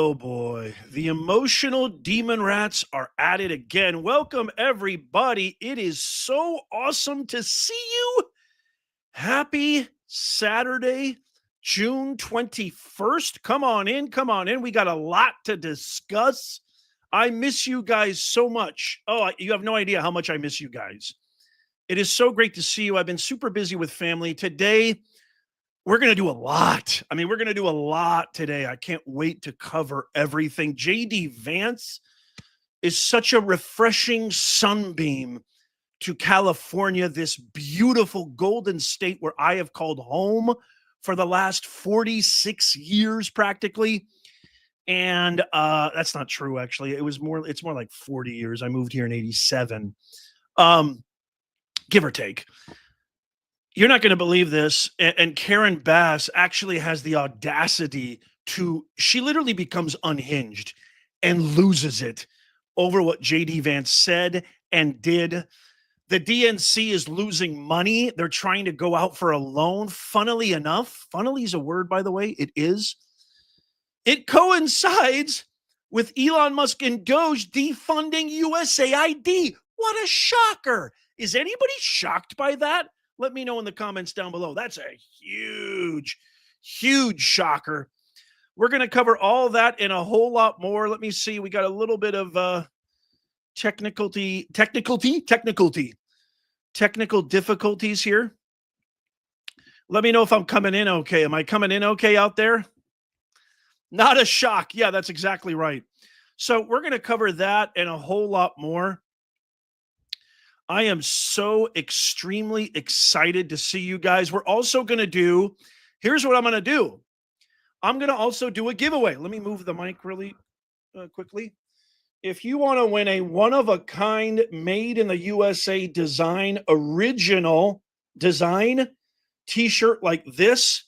Oh boy, the emotional demon rats are at it again. Welcome, everybody. It is so awesome to see you. Happy Saturday, June 21st. Come on in. Come on in. We got a lot to discuss. I miss you guys so much. Oh, you have no idea how much I miss you guys. It is so great to see you. I've been super busy with family. Today, we're going to do a lot. We're going to do a lot today. I can't wait to cover everything. JD Vance is such a refreshing sunbeam to California, this beautiful golden state where I have called home for the last 46 years practically. And that's not true, actually. It's more like 40 years. I moved here in 87, give or take. You're not going to believe this. And Karen Bass actually has the audacity she literally becomes unhinged and loses it over what JD Vance said and did. The DNC is losing money. They're trying to go out for a loan. Funnily enough, funnily is a word, by the way, it is. It coincides with Elon Musk and Doge defunding USAID. What a shocker. Is anybody shocked by that? Let me know in the comments down below. That's a huge, huge shocker. We're going to cover all that and a whole lot more. Let me see. We got a little bit of technical difficulties here. Let me know if I'm coming in okay. Am I coming in okay out there? Not a shock. Yeah, that's exactly right. So we're going to cover that and a whole lot more. I am so extremely excited to see you guys. We're also going to here's what I'm going to do. I'm going to also do a giveaway. Let me move the mic really quickly. If you want to win a one-of-a-kind, made in the USA design, original design t-shirt like this,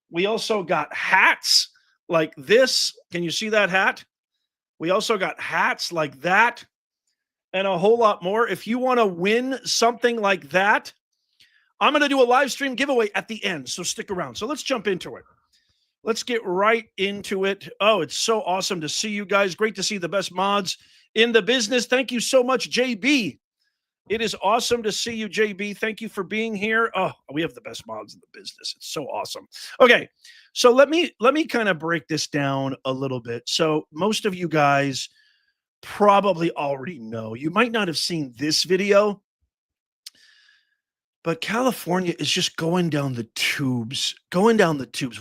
we also got hats like this. Can you see that hat? We also got hats like that and a whole lot more. If you want to win something like that, I'm going to do a live stream giveaway at the end, so stick around. So let's jump into it. Let's get right into it. Oh, it's so awesome to see you guys. Great to see the best mods in the business. Thank you so much, JB. It is awesome to see you, JB. Thank you for being here. Oh, we have the best mods in the business. It's so awesome. Okay, so let me kind of break this down a little bit. So most of you guys probably already know. You might not have seen this video, but California is just going down the tubes.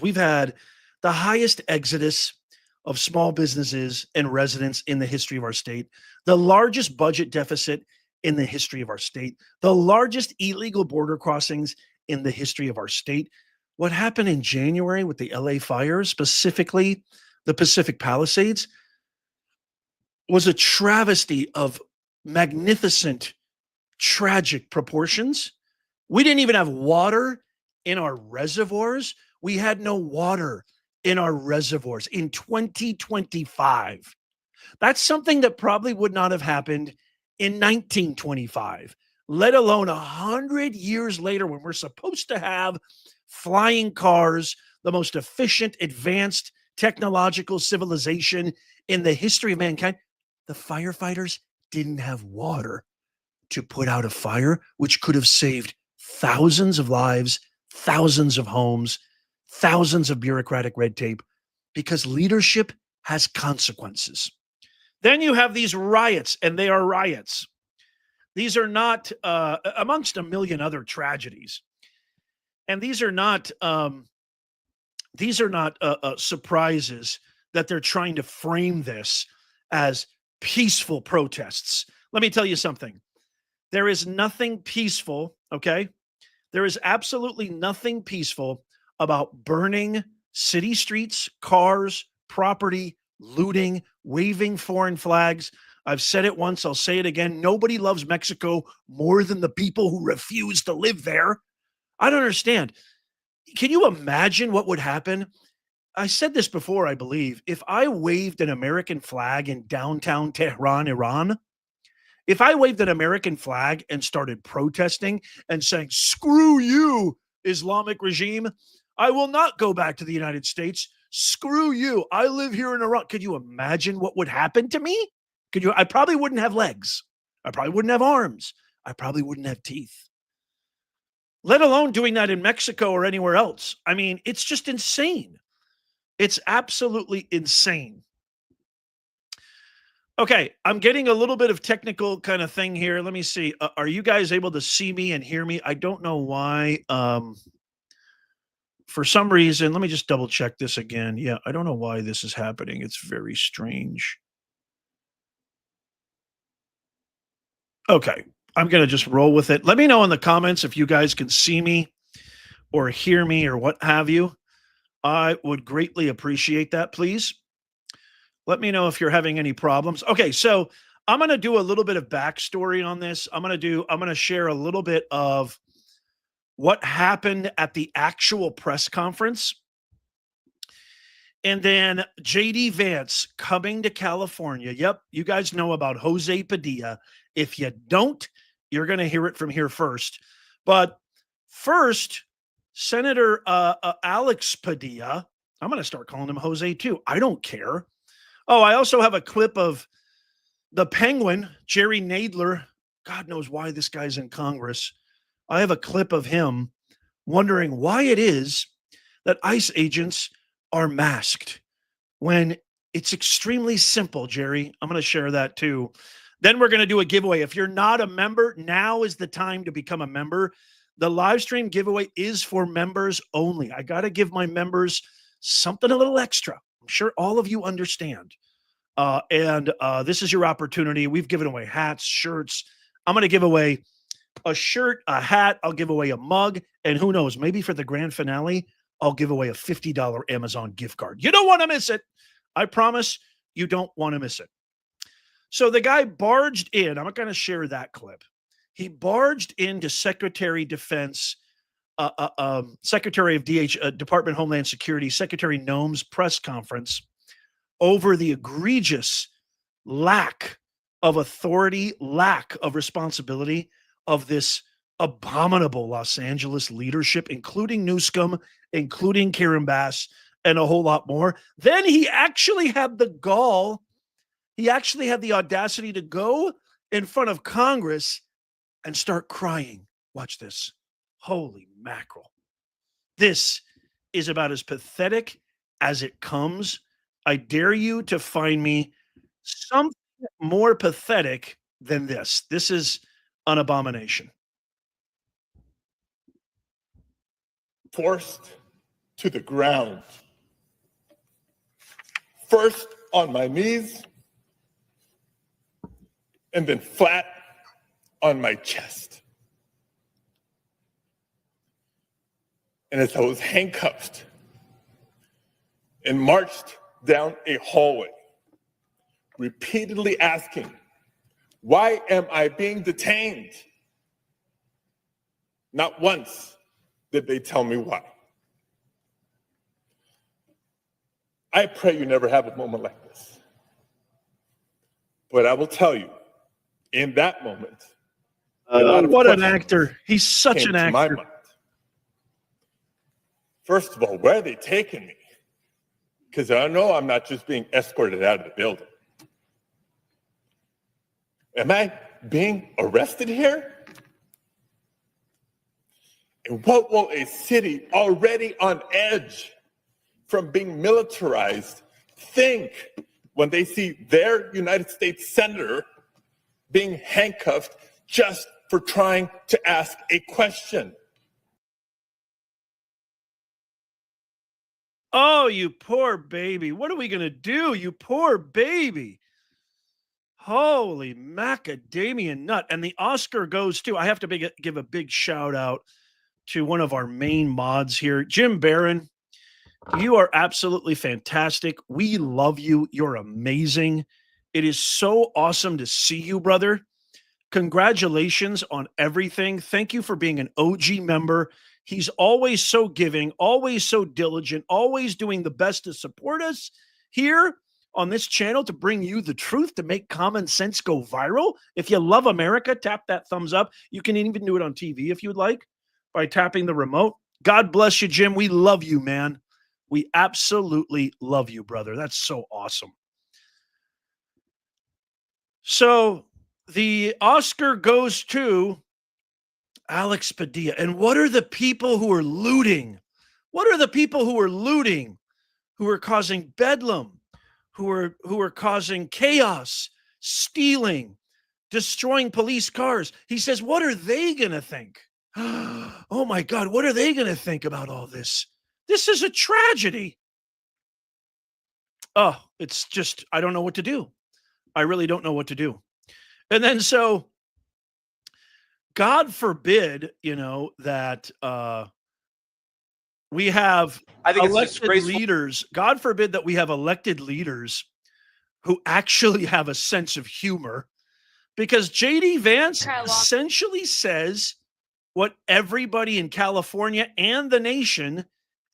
We've had the highest exodus of small businesses and residents in the history of our state, the largest budget deficit in the history of our state, the largest illegal border crossings in the history of our state. What happened in January with the LA fires, specifically the Pacific Palisades, was a travesty of magnificent, tragic proportions. We didn't even have water in our reservoirs. We had no water in our reservoirs in 2025. That's something that probably would not have happened in 1925, let alone 100 years later when we're supposed to have flying cars, the most efficient, advanced technological civilization in the history of mankind. The firefighters didn't have water to put out a fire, which could have saved thousands of lives, thousands of homes, thousands of bureaucratic red tape, because leadership has consequences. Then you have these riots, and they are riots. These are not amongst a million other tragedies, and these are not surprises that they're trying to frame this as peaceful protests. Let me tell you something. There is nothing peaceful, okay? There is absolutely nothing peaceful about burning city streets, cars, property, looting, waving foreign flags. I've said it once, I'll say it again. Nobody loves Mexico more than the people who refuse to live there. I don't understand. Can you imagine what would happen? I said this before, I believe. If I waved an American flag in downtown Tehran, Iran, if I waved an American flag and started protesting and saying, "Screw you, Islamic regime, I will not go back to the United States. Screw you. I live here in Iran. Could you imagine what would happen to me? I probably wouldn't have legs. I probably wouldn't have arms. I probably wouldn't have teeth. Let alone doing that in Mexico or anywhere else. I mean, it's just insane. It's absolutely insane. Okay, I'm getting a little bit of technical kind of thing here. Let me see. Are you guys able to see me and hear me? I don't know why. For some reason, let me just double check this again. Yeah, I don't know why this is happening. It's very strange. Okay, I'm going to just roll with it. Let me know in the comments if you guys can see me or hear me or what have you. I would greatly appreciate that, please. Let me know if you're having any problems. Okay, so I'm going to do a little bit of backstory on this. I'm going to share a little bit of what happened at the actual press conference. And then JD Vance coming to California. Yep, you guys know about Jose Padilla. If you don't, you're going to hear it from here first. But first, Senator Alex Padilla, I'm going to start calling him Jose too. I don't care. Oh, I also have a clip of the Penguin, Jerry Nadler. God knows why this guy's in Congress. I have a clip of him wondering why it is that ICE agents are masked when it's extremely simple, Jerry. I'm going to share that too. Then we're going to do a giveaway. If you're not a member, now is the time to become a member. The live stream giveaway is for members only. I got to give my members something a little extra. I'm sure all of you understand. And this is your opportunity. We've given away hats, shirts. I'm going to give away a shirt, a hat. I'll give away a mug. And who knows, maybe for the grand finale, I'll give away a $50 Amazon gift card. You don't want to miss it. I promise you don't want to miss it. So the guy barged in. I'm not going to share that clip. He barged into Secretary of Defense, Secretary of Department of Homeland Security, Secretary Noem's press conference over the egregious lack of authority, lack of responsibility of this abominable Los Angeles leadership, including Newsom, including Karen Bass, and a whole lot more. Then he actually had the gall. He actually had the audacity to go in front of Congress and start crying. Watch this. Holy mackerel. This is about as pathetic as it comes. I dare you to find me something more pathetic than this. This is an abomination. Forced to the ground. First on my knees, and then flat on my chest. And as I was handcuffed and marched down a hallway, repeatedly asking, why am I being detained? Not once did they tell me why. I pray you never have a moment like this. But I will tell you, in that moment, what an actor. He's such an actor. My mind. First of all, where are they taking me? Because I know I'm not just being escorted out of the building. Am I being arrested here? And what will a city already on edge from being militarized think when they see their United States senator being handcuffed just for trying to ask a question? Oh, you poor baby. What are we going to do? You poor baby. Holy macadamia nut. And the Oscar goes to, I have to give a big shout out to one of our main mods here, Jim Barron. You are absolutely fantastic. We love you. You're amazing. It is so awesome to see you, brother. Congratulations on everything. Thank you for being an OG member. He's always so giving, always so diligent, always doing the best to support us here on this channel to bring you the truth, to make common sense go viral. If you love America, tap that thumbs up. You can even do it on TV if you would like by tapping the remote. God bless you, Jim. We love you, man. We absolutely love you, brother. That's so awesome. So the Oscar goes to Alex Padilla. And what are the people who are looting? What are the people who are looting, who are causing bedlam, who are causing chaos, stealing, destroying police cars? He says, what are they going to think? Oh my God, what are they going to think about all this? This is a tragedy. Oh, it's just, I don't know what to do. I really don't know what to do. And then so, God forbid, that we have I think it's elected disgraceful. leaders. God forbid that we have elected leaders who actually have a sense of humor, because JD Vance essentially says what everybody in California and the nation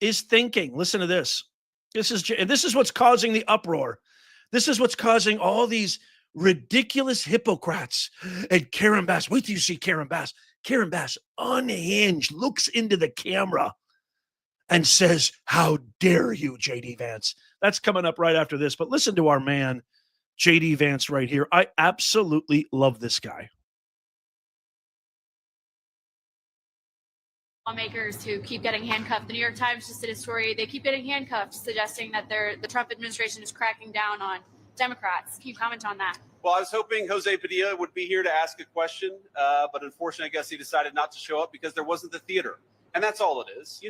is thinking. Listen to this. This is what's causing the uproar. This is what's causing all these ridiculous hypocrites. And Karen Bass, wait till you see Karen Bass. Karen Bass, unhinged, looks into the camera and says, how dare you, JD Vance? That's coming up right after this. But listen to our man, JD Vance, right here. I absolutely love this guy. Lawmakers who keep getting handcuffed. The New York Times just did a story. They keep getting handcuffed, suggesting that the Trump administration is cracking down on Democrats. Can you comment on that? Well, I was hoping Jose Padilla would be here to ask a question, but unfortunately, I guess he decided not to show up because there wasn't the theater. And that's all it is.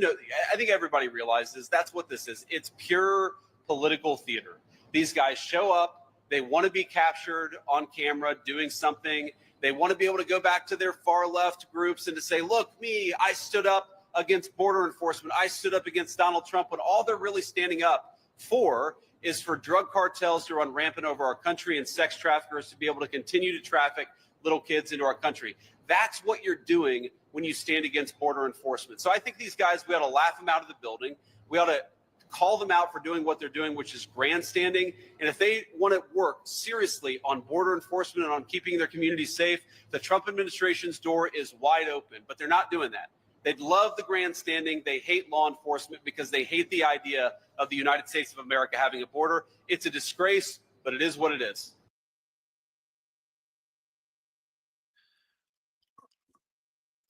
I think everybody realizes that's what this is. It's pure political theater. These guys show up. They want to be captured on camera doing something. They want to be able to go back to their far left groups and to say, look, me, I stood up against border enforcement. I stood up against Donald Trump. When all they're really standing up for is for drug cartels to run rampant over our country and sex traffickers to be able to continue to traffic little kids into our country. That's what you're doing when you stand against border enforcement. So I think these guys, we ought to laugh them out of the building. We ought to call them out for doing what they're doing, which is grandstanding. And if they want to work seriously on border enforcement and on keeping their communities safe, the Trump administration's door is wide open, but they're not doing that. They love the grandstanding. They hate law enforcement because they hate the idea of the United States of America having a border. It's a disgrace, but it is what it is.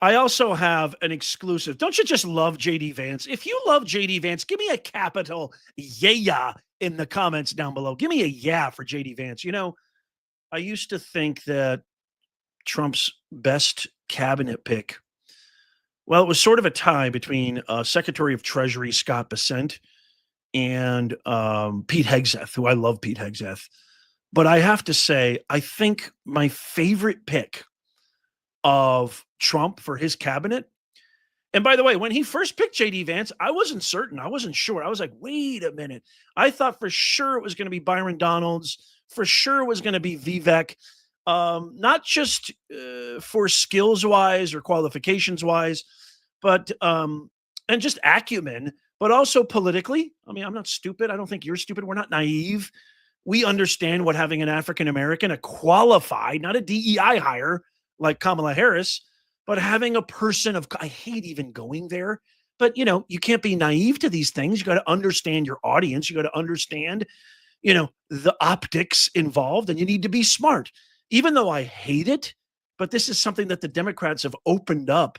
I also have an exclusive. Don't you just love JD Vance? If you love JD Vance, give me a capital yeah in the comments down below. Give me a yeah for JD Vance. I used to think that Trump's best cabinet pick, well, it was sort of a tie between Secretary of Treasury Scott Bessent and Pete Hegseth, who I love Pete Hegseth. But I have to say, I think my favorite pick of Trump for his cabinet. And by the way, when he first picked JD Vance, I wasn't certain. I wasn't sure. I was like, wait a minute. I thought for sure it was going to be Byron Donalds. For sure it was going to be Vivek. Not just for skills wise or qualifications wise, but and just acumen, but also politically. I mean, I'm not stupid. I don't think you're stupid. We're not naive. We understand what having an African American, a qualified, not a DEI hire like Kamala Harris, but having a person of, I hate even going there, but you can't be naive to these things. You got to understand your audience. You got to understand, the optics involved, and you need to be smart. Even though I hate it, but this is something that the Democrats have opened up,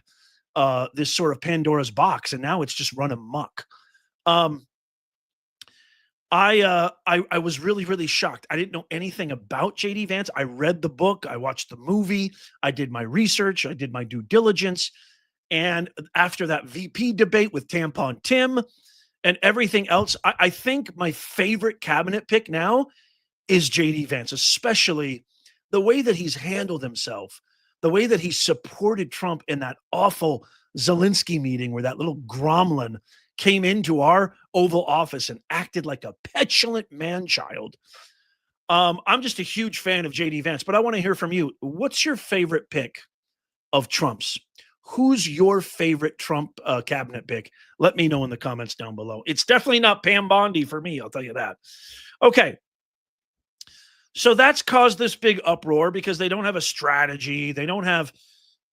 this sort of Pandora's box, and now it's just run amok. I was really, really shocked. I didn't know anything about JD Vance. I read the book. I watched the movie. I did my research. I did my due diligence. And after that VP debate with Tampon Tim and everything else, I think my favorite cabinet pick now is JD Vance, especially the way that he's handled himself, the way that he supported Trump in that awful Zelensky meeting where that little gromlin came into our Oval Office and acted like a petulant man-child. I'm just a huge fan of JD Vance, but I want to hear from you. What's your favorite pick of Trump's? Who's your favorite Trump cabinet pick? Let me know in the comments down below. It's definitely not Pam Bondi for me, I'll tell you that. Okay. So that's caused this big uproar because they don't have a strategy. They don't have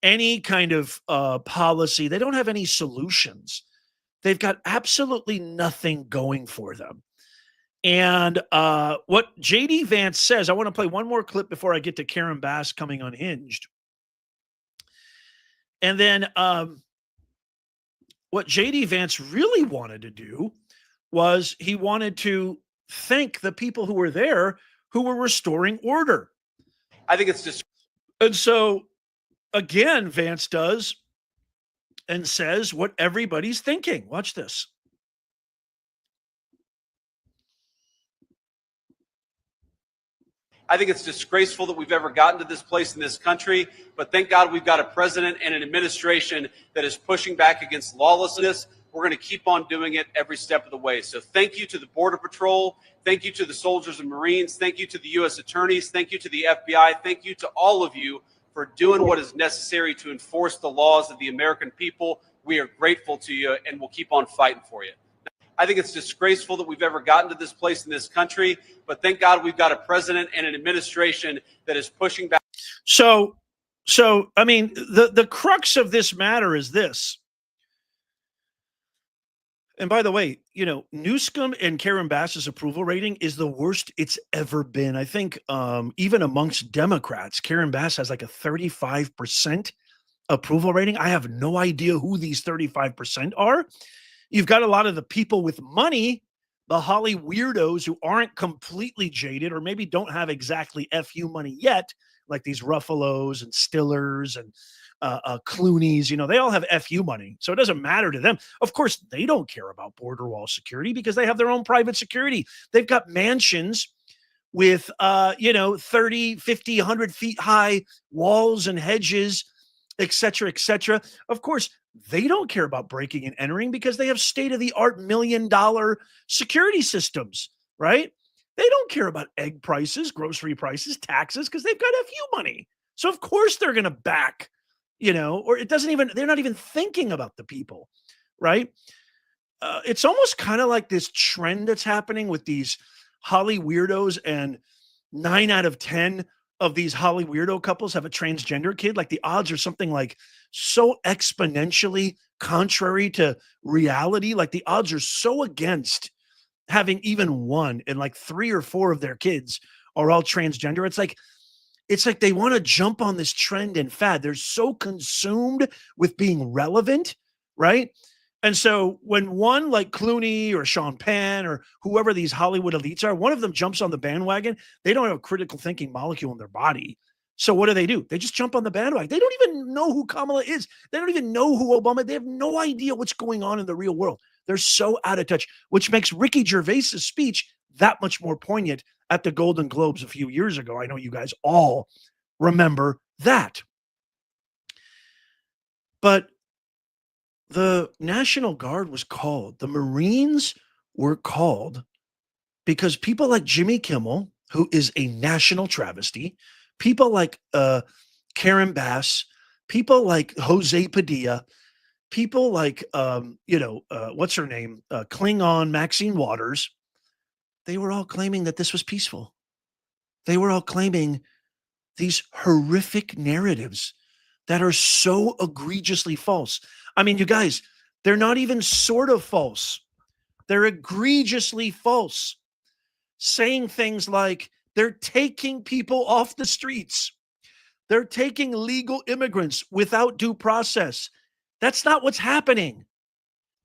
any kind of policy. They don't have any solutions. They've got absolutely nothing going for them. And what JD Vance says, I want to play one more clip before I get to Karen Bass coming unhinged. And then what JD Vance really wanted to do was he wanted to thank the people who were there who were restoring order. I think it's just. And so, again, Vance does and says what everybody's thinking. Watch this. I think it's disgraceful that we've ever gotten to this place in this country, but thank God we've got a president and an administration that is pushing back against lawlessness. We're going to keep on doing it every step of the way. So thank you to the Border Patrol. Thank you to the soldiers and Marines. Thank you to the U.S. attorneys. Thank you to the FBI. Thank you to all of you for doing what is necessary to enforce the laws of the American people. We are grateful to you, and we'll keep on fighting for you. I think it's disgraceful that we've ever gotten to this place in this country, but thank God we've got a president and an administration that is pushing back. So I mean, the crux of this matter is this. And by the way, you know, Newscomb and Karen Bass's approval rating is the worst it's ever been. I think even amongst Democrats, Karen Bass has like a 35% approval rating. I have no idea who these 35% are. You've got a lot of the people with money, the Holly weirdos who aren't completely jaded or maybe don't have exactly FU money yet, like these Ruffalos and Stillers and Clooney's. You know, they all have FU money, so it doesn't matter to them. Of course, they don't care about border wall security because they have their own private security. They've got mansions with, 30, 50, 100 feet high walls and hedges, et cetera, et cetera. Of course, they don't care about breaking and entering because they have state-of-the-art $1 million security systems, right? They don't care about egg prices, grocery prices, taxes, because they've got FU money. So of course they're going to back, or they're not even thinking about the people, right? It's almost kind of like this trend that's happening with these Holly weirdos, and 9 out of 10 of these Holly weirdo couples have a transgender kid. Like the odds are something like so exponentially contrary to reality. Like the odds are so against having even one, and like 3 or 4 of their kids are all transgender. It's like they want to jump on this trend and fad. They're so consumed with being relevant, right? And so when one like Clooney or Sean Penn or whoever these Hollywood elites are, one of them jumps on the bandwagon, they don't have a critical thinking molecule in their body. So what do? They just jump on the bandwagon. They don't even know who Kamala is. They don't even know who Obama. They have no idea what's going on in the real world. They're so out of touch, which makes Ricky Gervais's speech that much more poignant at the Golden Globes a few years ago. I know you guys all remember that. But the National Guard was called. The Marines were called because people like Jimmy Kimmel, who is a national travesty, people like Karen Bass, people like Jose Padilla, people like, what's her name? Klingon Maxine Waters. They were all claiming that this was peaceful. They were all claiming these horrific narratives that are so egregiously false. I mean, you guys, they're not even sort of false. They're egregiously false. Saying things like they're taking people off the streets. They're taking legal immigrants without due process. That's not what's happening.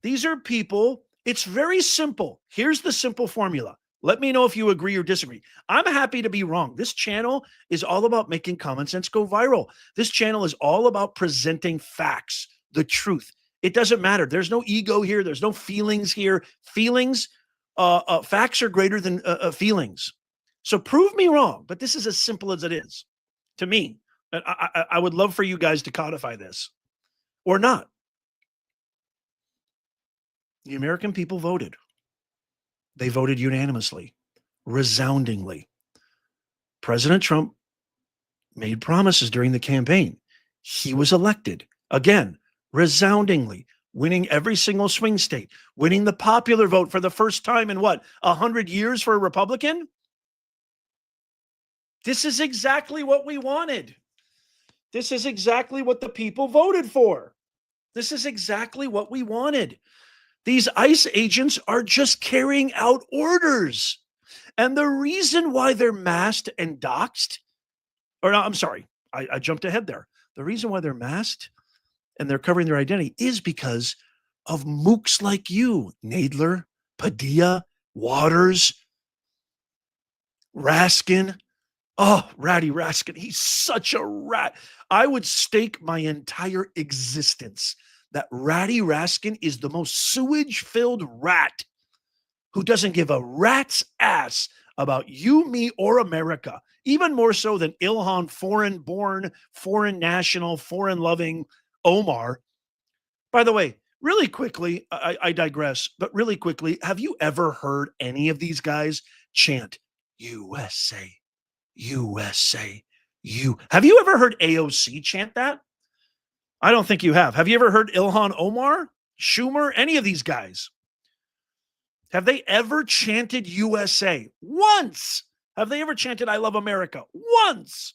These are people. It's very simple. Here's the simple formula. Let me know if you agree or disagree. I'm happy to be wrong. This channel is all about making common sense go viral. This channel is all about presenting facts, the truth. It doesn't matter. There's no ego here. There's no feelings here. Facts are greater than feelings. So prove me wrong, but this is as simple as it is to me. I would love for you guys to codify this or not. The American people voted. They voted unanimously, resoundingly. President Trump made promises during the campaign. He was elected, again, resoundingly, winning every single swing state, winning the popular vote for the first time in 100 years for a Republican? This is exactly what we wanted. This is exactly what the people voted for. This is exactly what we wanted. These ICE agents are just carrying out orders. And the reason why they're masked and doxxed, or no, I'm sorry, I jumped ahead there. The reason why they're masked and they're covering their identity is because of mooks like you, Nadler, Padilla, Waters, Raskin. Oh, Ratty Raskin. He's such a rat. I would stake my entire existence that Ratty Raskin is the most sewage-filled rat who doesn't give a rat's ass about you, me, or America, even more so than Ilhan foreign-born, foreign national, foreign-loving Omar. By the way, really quickly, I digress, but really quickly, have you ever heard any of these guys chant USA, USA, you? Have you ever heard AOC chant that? I don't think you have. Have you ever heard Ilhan Omar, Schumer, any of these guys? Have they ever chanted USA? Once. Have they ever chanted I love America? Once.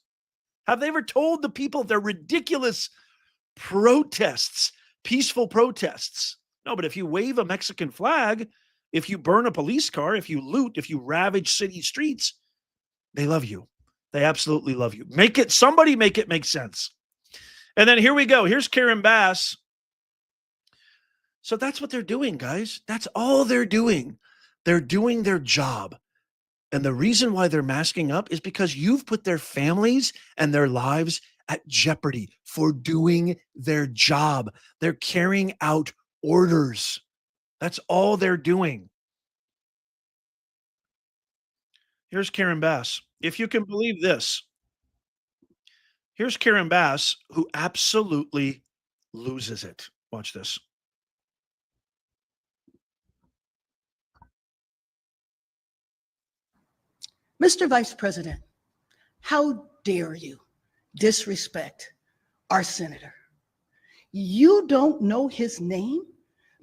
Have they ever told the people their ridiculous protests, peaceful protests? No, but if you wave a Mexican flag, if you burn a police car, if you loot, if you ravage city streets, they love you. They absolutely love you. Somebody make it make sense. And then here we go. Here's Karen Bass. So that's what they're doing, guys. That's all they're doing. They're doing their job. And the reason why they're masking up is because you've put their families and their lives at jeopardy for doing their job. They're carrying out orders. That's all they're doing. Here's Karen Bass. If you can believe this, here's Karen Bass, who absolutely loses it. Watch this. Mr. Vice President, how dare you disrespect our senator? You don't know his name,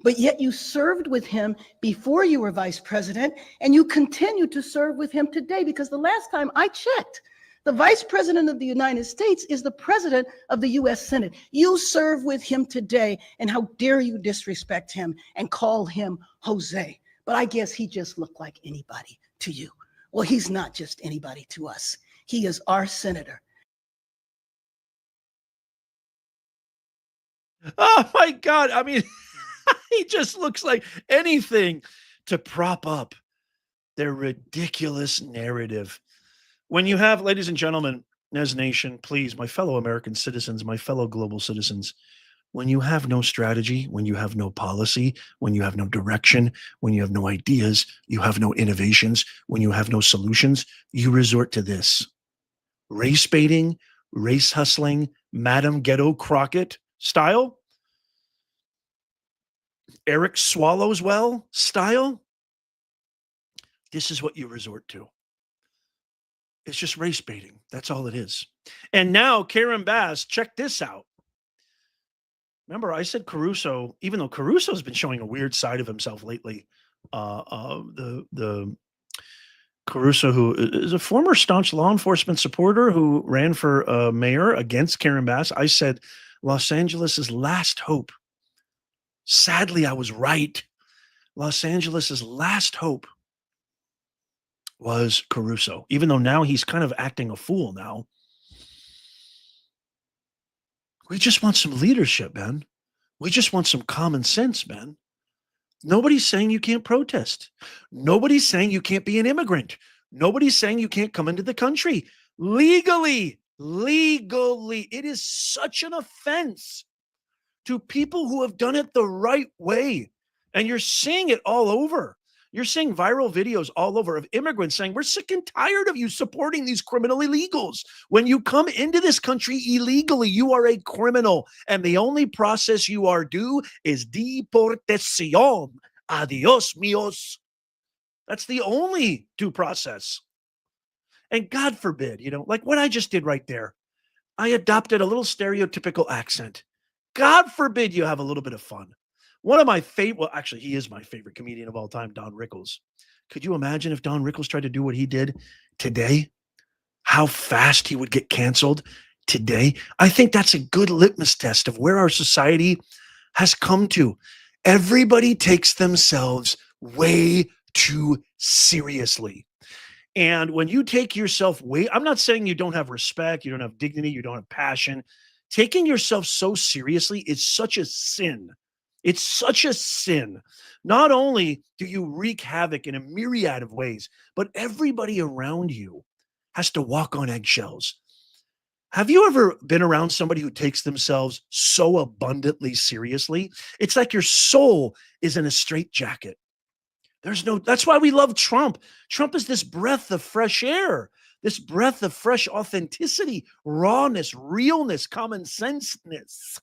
but yet you served with him before you were vice president, and you continue to serve with him today, because the last time I checked, the vice president of the United States is the president of the U.S. Senate. You serve with him today, and how dare you disrespect him and call him Jose? But I guess he just looked like anybody to you. Well, he's not just anybody to us. He is our senator. Oh my God. I mean, he just looks like anything to prop up their ridiculous narrative. When you have, ladies and gentlemen, Nez Nation, please, my fellow American citizens, my fellow global citizens, when you have no strategy, when you have no policy, when you have no direction, when you have no ideas, you have no innovations, when you have no solutions, you resort to this. Race baiting, race hustling, Madam Ghetto Crockett style, Eric Swallowswell style. This is what you resort to. It's just race baiting. That's all it is. And now Karen Bass, check this out. Remember, I said Caruso, even though Caruso's been showing a weird side of himself lately, the Caruso, who is a former staunch law enforcement supporter who ran for mayor against Karen Bass, I said Los Angeles's last hope. Sadly, I was right. Los Angeles's last hope was Caruso, even though now he's kind of acting a fool now. We just want some leadership, man. We just want some common sense, man. Nobody's saying you can't protest. Nobody's saying you can't be an immigrant. Nobody's saying you can't come into the country legally. Legally. It is such an offense to people who have done it the right way. And you're seeing it all over. You're seeing viral videos all over of immigrants saying, we're sick and tired of you supporting these criminal illegals. When you come into this country illegally, you are a criminal. And the only process you are due is deportación. Adios, míos. That's the only due process. And God forbid, like what I just did right there, I adopted a little stereotypical accent. God forbid you have a little bit of fun. One of my favorite, well, actually, he is my favorite comedian of all time, Don Rickles. Could you imagine if Don Rickles tried to do what he did today? How fast he would get canceled today? I think that's a good litmus test of where our society has come to. Everybody takes themselves way too seriously. And when you take yourself I'm not saying you don't have respect, you don't have dignity, you don't have passion. Taking yourself so seriously is such a sin. It's such a sin. Not only do you wreak havoc in a myriad of ways, but everybody around you has to walk on eggshells. Have you ever been around somebody who takes themselves so abundantly seriously? It's like your soul is in a straitjacket. That's why we love Trump. Trump is this breath of fresh air, this breath of fresh authenticity, rawness, realness, common senseness.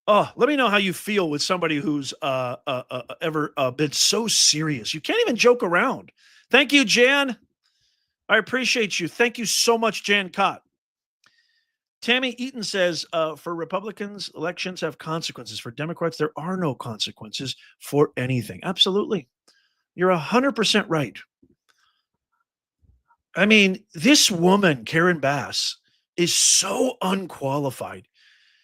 Oh, let me know how you feel with somebody who's ever been so serious. You can't even joke around. Thank you, Jan. I appreciate you. Thank you so much, Jan Cott. Tammy Eaton says, for Republicans, elections have consequences. For Democrats, there are no consequences for anything. Absolutely. You're 100% right. I mean, this woman, Karen Bass, is so unqualified.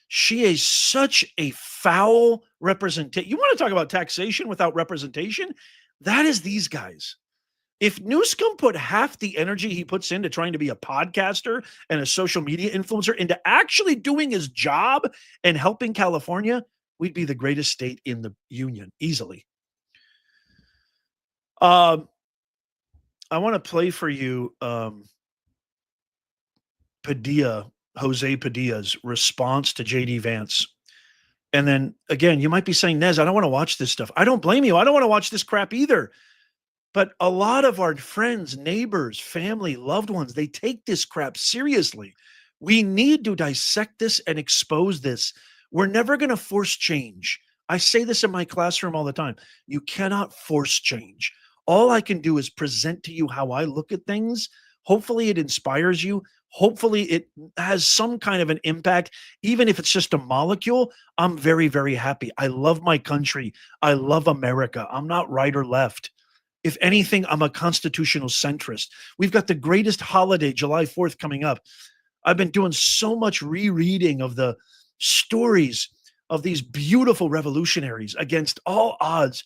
She is such a foul representation. You want to talk about taxation without representation? That is these guys. If Newscomb put half the energy he puts into trying to be a podcaster and a social media influencer into actually doing his job and helping California, we'd be the greatest state in the union easily. I want to play for you Jose Padilla's response to JD Vance. And then again, you might be saying, Nez, I don't want to watch this stuff. I don't blame you. I don't want to watch this crap either. But a lot of our friends, neighbors, family, loved ones, they take this crap seriously. We need to dissect this and expose this. We're never going to force change. I say this in my classroom all the time. You cannot force change. All I can do is present to you how I look at things. Hopefully it inspires you. Hopefully it has some kind of an impact. Even if it's just a molecule, I'm very, very happy. I love my country. I love America. I'm not right or left. If anything, I'm a constitutional centrist. We've got the greatest holiday, July 4th, coming up. I've been doing so much rereading of the stories of these beautiful revolutionaries against all odds.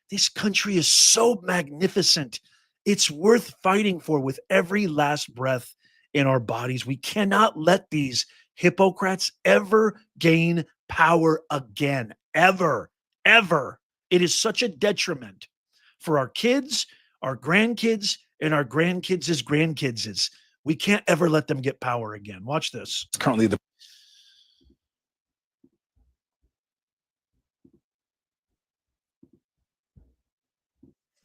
This country is so magnificent. It's worth fighting for with every last breath in our bodies. We cannot let these hypocrites ever gain power again. Ever, ever. It is such a detriment for our kids, our grandkids, and our grandkids' grandkids. We can't ever let them get power again. Watch this. It's currently the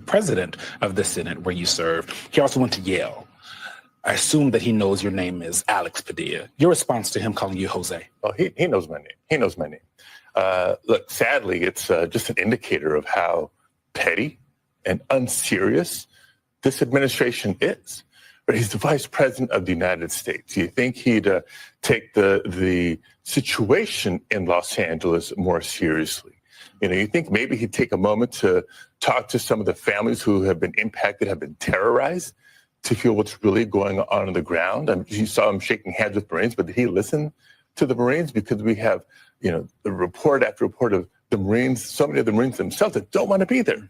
president of the Senate where you served. He also went to Yale. I assume that he knows your name is Alex Padilla. Your response to him calling you Jose? Oh, he knows my name. He knows my name. Look, sadly, it's just an indicator of how petty and unserious this administration is. But he's the vice president of the United States. You think he'd take the situation in Los Angeles more seriously? You know, you think maybe he'd take a moment to talk to some of the families who have been impacted, have been terrorized, to feel what's really going on the ground. I mean, you saw him shaking hands with Marines, but did he listen to the Marines? Because we have, you know, the report after report of the Marines, so many of the Marines themselves that don't want to be there.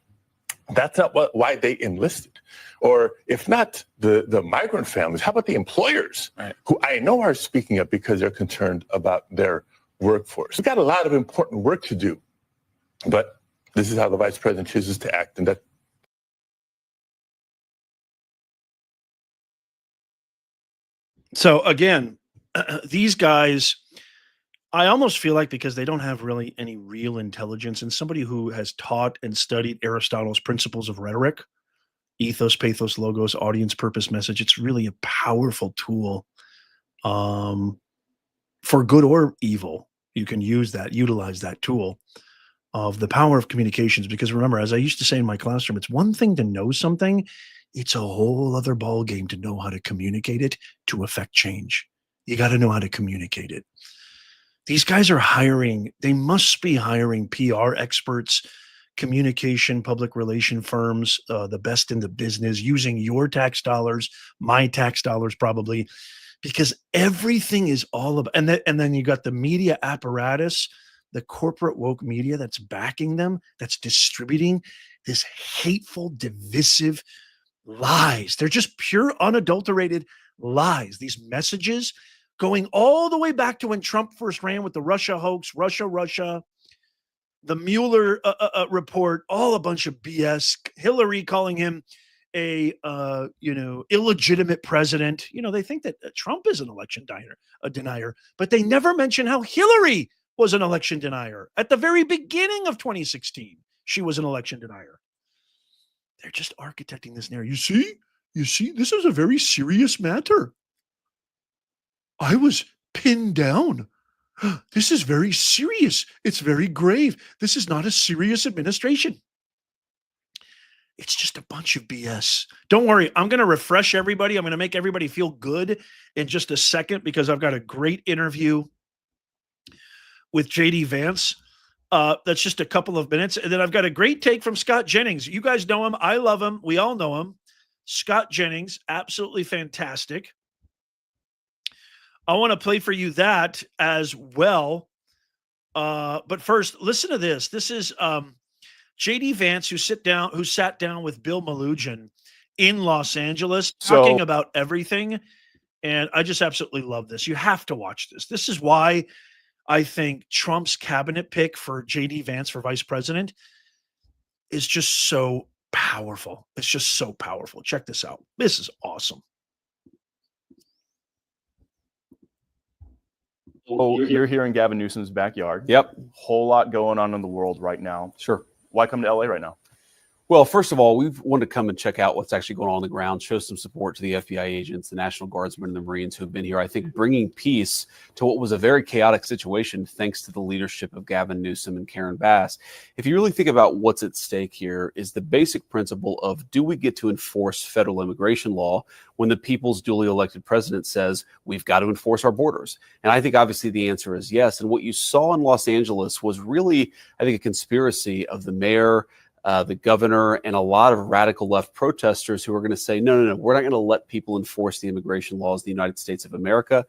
That's not why they enlisted. Or if not the migrant families, how about the employers, right, who I know are speaking up because they're concerned about their workforce? We've got a lot of important work to do, but this is how the vice president chooses to act. And that. So again, these guys, I almost feel like because they don't have really any real intelligence, and somebody who has taught and studied Aristotle's principles of rhetoric, ethos, pathos, logos, audience, purpose, message, it's really a powerful tool for good or evil. You can utilize that tool of the power of communications. Because remember, as I used to say in my classroom, it's one thing to know something. It's a whole other ball game to know how to communicate it to affect change. You got to know how to communicate it. These guys are they must be hiring PR experts, communication, public relation firms, the best in the business, using your tax dollars, my tax dollars probably, because everything is all about, and then you got the media apparatus, the corporate woke media that's backing them, that's distributing this hateful, divisive lies. They're just pure, unadulterated lies. These messages going all the way back to when Trump first ran with the Russia hoax, Russia, the Mueller report, all a bunch of BS. Hillary calling him a illegitimate president. They think that Trump is an election denier, but they never mention how Hillary was an election denier. At the very beginning of 2016, she was an election denier. They're just architecting this narrative. You see, this is a very serious matter. I was pinned down. This is very serious. It's very grave. This is not a serious administration. It's just a bunch of BS. Don't worry. I'm going to refresh everybody. I'm going to make everybody feel good in just a second because I've got a great interview with JD Vance. That's just a couple of minutes. And then I've got a great take from Scott Jennings. You guys know him. I love him. We all know him. Scott Jennings, absolutely fantastic. I want to play for you that as well. But first, listen to this. This is JD Vance, who sat down with Bill Melugin in Los Angeles, talking about everything. And I just absolutely love this. You have to watch this. This is why I think Trump's cabinet pick for JD Vance for vice president is just so powerful. It's just so powerful. Check this out. This is awesome. Oh, you're here in Gavin Newsom's backyard. Yep. Whole lot going on in the world right now. Sure. Why come to LA right now? Well, first of all, we've wanted to come and check out what's actually going on the ground, show some support to the FBI agents, the National Guardsmen, and the Marines who have been here, I think, bringing peace to what was a very chaotic situation thanks to the leadership of Gavin Newsom and Karen Bass. If you really think about what's at stake here is the basic principle of, do we get to enforce federal immigration law when the people's duly elected president says we've got to enforce our borders? And I think obviously the answer is yes. And what you saw in Los Angeles was really, I think, a conspiracy of the mayor, the governor, and a lot of radical left protesters who are going to say, no, we're not going to let people enforce the immigration laws of the United States of America.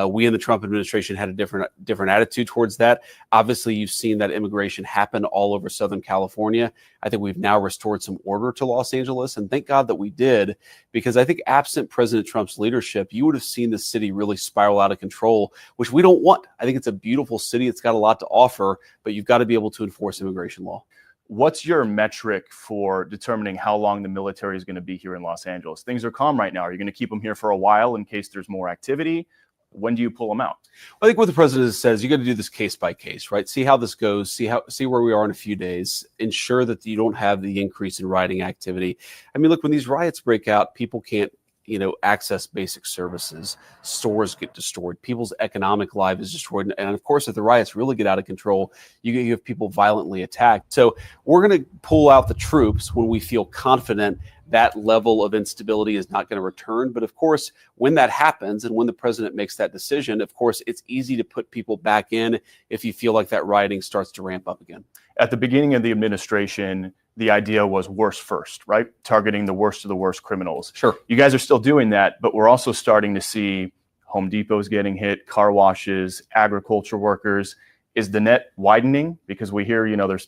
We in the Trump administration had a different attitude towards that. Obviously, you've seen that immigration happen all over Southern California. I think we've now restored some order to Los Angeles, and thank God that we did, because I think absent President Trump's leadership, you would have seen the city really spiral out of control, which we don't want. I think it's a beautiful city. It's got a lot to offer, but you've got to be able to enforce immigration law. What's your metric for determining how long the military is going to be here in Los Angeles? Things are calm right now. Are you going to keep them here for a while in case there's more activity? When do you pull them out? I think what the president says, you got to do this case by case, right? See how this goes, see where we are in a few days, ensure that you don't have the increase in rioting activity. I mean, look, when these riots break out, people can't access basic services, stores get destroyed, people's economic life is destroyed. And of course, if the riots really get out of control, you have people violently attacked. So we're going to pull out the troops when we feel confident that level of instability is not going to return. But of course, when that happens and when the president makes that decision, of course, it's easy to put people back in if you feel like that rioting starts to ramp up again. At the beginning of the administration, the idea was worst first, right? Targeting the worst of the worst criminals. Sure. You guys are still doing that, but we're also starting to see Home Depots getting hit, car washes, agriculture workers. Is the net widening? Because we hear,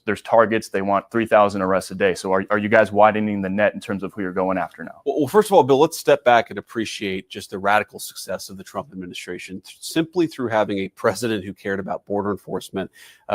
there's targets. They want 3,000 arrests a day. So are you guys widening the net in terms of who you're going after now? Well, first of all, Bill, let's step back and appreciate just the radical success of the Trump administration. Simply through having a president who cared about border enforcement,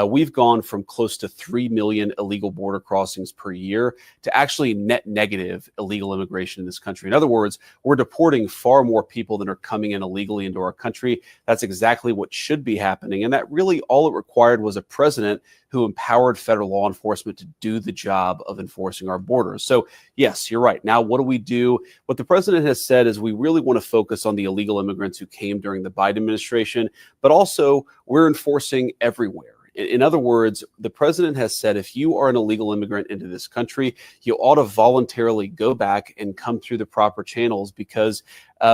we've gone from close to 3 million illegal border crossings per year to actually net negative illegal immigration in this country. In other words, we're deporting far more people than are coming in illegally into our country. That's exactly what should be happening. And that really all it required was a president who empowered federal law enforcement to do the job of enforcing our borders. So yes, you're right. Now, what do we do? What the president has said is we really want to focus on the illegal immigrants who came during the Biden administration, but also we're enforcing everywhere. In other words, the president has said if you are an illegal immigrant into this country, you ought to voluntarily go back and come through the proper channels, because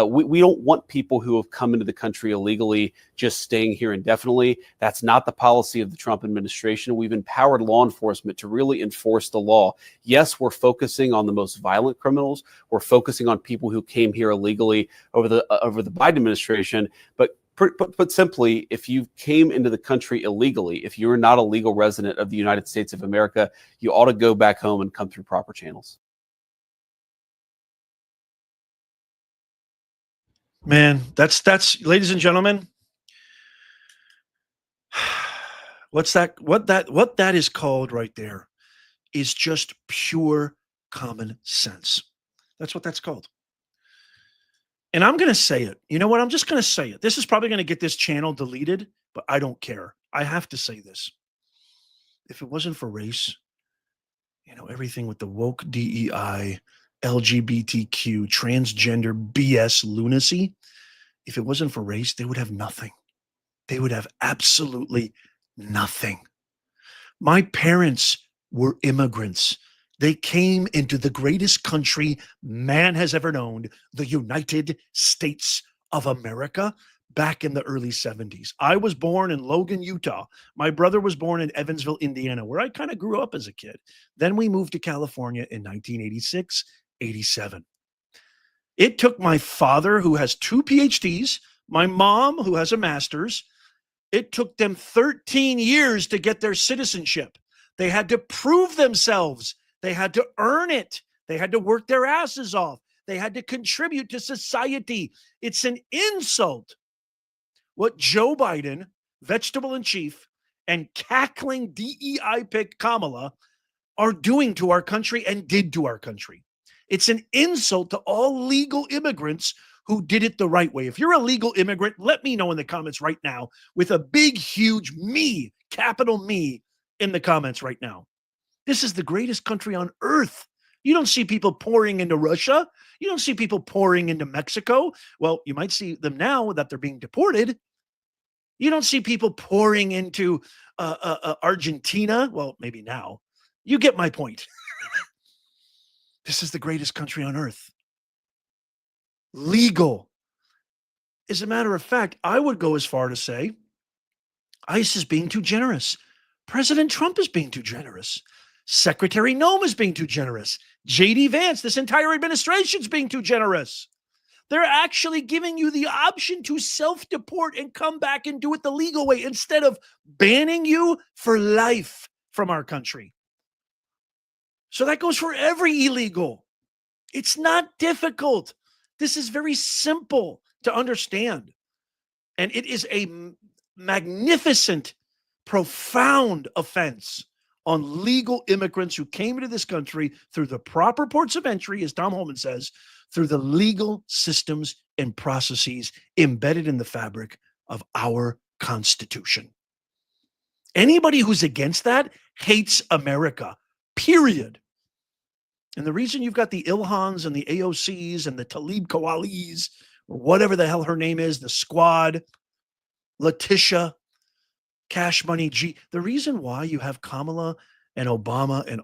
we don't want people who have come into the country illegally just staying here indefinitely. That's not the policy of the Trump administration. We've empowered law enforcement to really enforce the law. Yes, we're focusing on the most violent criminals. We're focusing on people who came here illegally over the Biden administration. But put simply, if you came into the country illegally, if you're not a legal resident of the United States of America, you ought to go back home and come through proper channels. Man, that's ladies and gentlemen, what that is called right there is just pure common sense. That's what that's called. And I'm going to say it. You know what? I'm just going to say it. This is probably going to get this channel deleted, but I don't care. I have to say this. If it wasn't for race, everything with the woke DEI, LGBTQ, transgender BS lunacy, if it wasn't for race, they would have nothing. They would have absolutely nothing. My parents were immigrants. They came into the greatest country man has ever known, the United States of America, back in the early 70s. I was born in Logan, Utah. My brother was born in Evansville, Indiana, where I kind of grew up as a kid. Then we moved to California in 1986, 87. It took my father, who has 2 PhDs, my mom, who has a master's. It took them 13 years to get their citizenship. They had to prove themselves. They had to earn it. They had to work their asses off. They had to contribute to society. It's an insult what Joe Biden, vegetable in chief, and cackling DEI pick Kamala are doing to our country and did to our country. It's an insult to all legal immigrants who did it the right way. If you're a legal immigrant, let me know in the comments right now with a big, huge me, capital me, in the comments right now. This is the greatest country on earth. You don't see people pouring into Russia. You don't see people pouring into Mexico. Well, you might see them now that they're being deported. You don't see people pouring into Argentina. Well, maybe now. You get my point. This is the greatest country on earth. Legal. As a matter of fact, I would go as far to say ICE is being too generous. President Trump is being too generous. Secretary Noem is being too generous. J.D. Vance, this entire administration is being too generous. They're actually giving you the option to self-deport and come back and do it the legal way instead of banning you for life from our country. So that goes for every illegal. It's not difficult. This is very simple to understand. And it is a magnificent, profound offense on legal immigrants who came into this country through the proper ports of entry, as Tom Holman says, through the legal systems and processes embedded in the fabric of our Constitution. Anybody who's against that hates America, period. And the reason you've got the Ilhans and the AOCs and the Talib Kwalis, or whatever the hell her name is, the squad, Letitia, Cash Money G, the reason why you have Kamala and Obama and